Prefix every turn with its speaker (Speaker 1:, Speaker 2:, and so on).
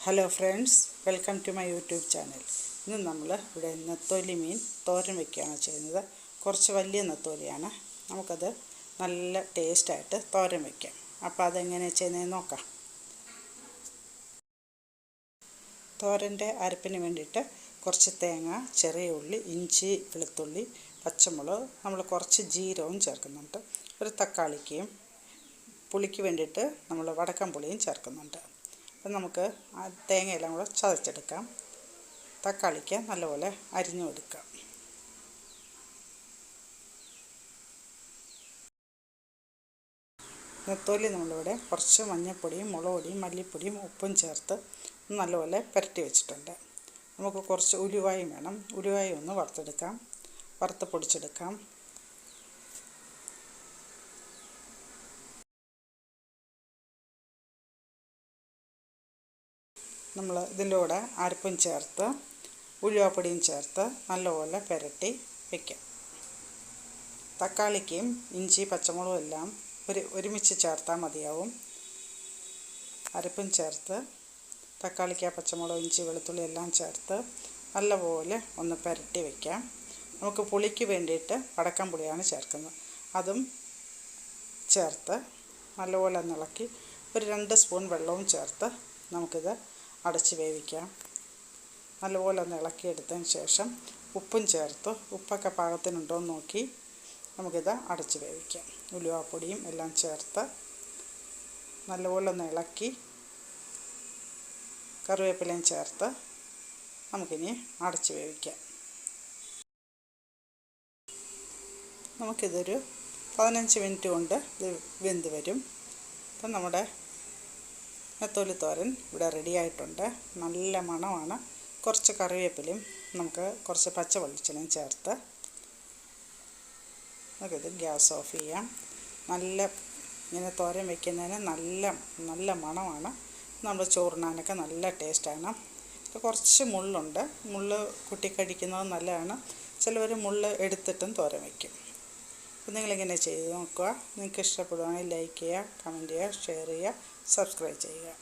Speaker 1: Hello friends, welcome to my YouTube channel. ഇന്ന് നമ്മൾ ഇവിടെ നെത്തോലി മീൻ തോരൻ വയ്ക്കുകയാണ് ചെയ്യുന്നത്. കുറച്ച് വലിയ നെത്തോലിയാണ്. നമുക്കത് നല്ല ടേസ്റ്റായിട്ട് തോരൻ വയ്ക്കാം. അപ്പോൾ അതെങ്ങനെയാണ് ചെയ്യുന്നതെന്ന് നോക്കാം. തോരൻ്റെ അരപ്പിന് വേണ്ടിയിട്ട് കുറച്ച് തേങ്ങ, ചെറിയ ഉള്ളി, ഇഞ്ചി, വെളുത്തുള്ളി, പച്ചമുളക്, നമ്മൾ കുറച്ച് ജീരകവും ചേർക്കുന്നുണ്ട്. ഒരു തക്കാളിക്കയും പുളിക്ക് വേണ്ടിയിട്ട് നമ്മൾ വടക്കം പുളിയും ചേർക്കുന്നുണ്ട്. അപ്പം നമുക്ക് ആ തേങ്ങയെല്ലാം കൂടെ ചതച്ചെടുക്കാം. തക്കാളിക്ക് നല്ലപോലെ അരിഞ്ഞു എടുക്കാം. നെത്തോലി നമ്മളിവിടെ കുറച്ച് മഞ്ഞൾപ്പൊടിയും മുളക് പൊടിയും മല്ലിപ്പൊടിയും ഉപ്പും ചേർത്ത് നല്ലപോലെ പുരട്ടി വെച്ചിട്ടുണ്ട്. നമുക്ക് കുറച്ച് ഉലുവായും വേണം. ഉലുവായും ഒന്ന് വറുത്തെടുക്കാം, വറുത്ത് പൊടിച്ചെടുക്കാം. നമ്മൾ ഇതിൻ്റെ കൂടെ അരപ്പും ചേർത്ത് ഉലുവാപ്പൊടിയും ചേർത്ത് നല്ലപോലെ പുരട്ടി വയ്ക്കാം. തക്കാളിക്കും ഇഞ്ചി പച്ചമുളകും എല്ലാം ഒരുമിച്ച് ചേർത്താൽ മതിയാവും. അരപ്പും ചേർത്ത് തക്കാളിക്ക പച്ചമുളക് ഇഞ്ചി വെളുത്തുള്ളി എല്ലാം ചേർത്ത് നല്ലപോലെ ഒന്ന് പുരട്ടി വയ്ക്കാം. നമുക്ക് പുളിക്ക് വേണ്ടിയിട്ട് വടക്കം പുളിയാണ് ചേർക്കുന്നത്. അതും ചേർത്ത് നല്ലപോലെ ഒന്ന് ഇളക്കി ഒരു 2 സ്പൂൺ വെള്ളവും ചേർത്ത് നമുക്കിത് അടച്ച് വേവിക്കാം. നല്ലപോലെ ഒന്ന് ഇളക്കിയെടുത്തതിന് ശേഷം ഉപ്പും ചേർത്ത് ഉപ്പൊക്കെ പാകത്തിനുണ്ടോ എന്ന് നോക്കി നമുക്കിത് അടച്ച് വേവിക്കാം. ഉലുവാപ്പൊടിയും എല്ലാം ചേർത്ത് നല്ലപോലെ ഒന്ന് ഇളക്കി കറിവേപ്പിലയും ചേർത്ത് നമുക്കിനി അടച്ച് വേവിക്കാം. നമുക്കിതൊരു 15 മിനിറ്റ് കൊണ്ട് ഇത് വെന്ത് വരും. അപ്പം നമ്മുടെ നെത്തോലി തോരൻ ഇവിടെ റെഡി ആയിട്ടുണ്ട്. നല്ല മണമാണ്. കുറച്ച് കറിവേപ്പിലയും നമുക്ക് കുറച്ച് പച്ച വെളിച്ചെണ്ണയും ചേർത്ത് നമുക്കിത് ഗ്യാസ് ഓഫ് ചെയ്യാം. ഇങ്ങനെ തോരൻ വയ്ക്കുന്നതിന് നല്ല മണമാണ്. നമ്മൾ ചോറിനാനൊക്കെ നല്ല ടേസ്റ്റാണ്. കുറച്ച് മുള്ളുണ്ട്. മുള്ള് കുട്ടിക്കടിക്കുന്നത് നല്ലതാണ്. ചിലവർ മുള്ള് എടുത്തിട്ടും തോരൻ വയ്ക്കും. അപ്പോൾ നിങ്ങളിങ്ങനെ ചെയ്ത് നോക്കുക. നിങ്ങൾക്ക് ഇഷ്ടപ്പെടുവാണെങ്കിൽ ലൈക്ക് ചെയ്യുക, കമൻറ്റ് ചെയ്യുക, ഷെയർ ചെയ്യുക, സബ്സ്ക്രൈബ് ചെയ്യുക.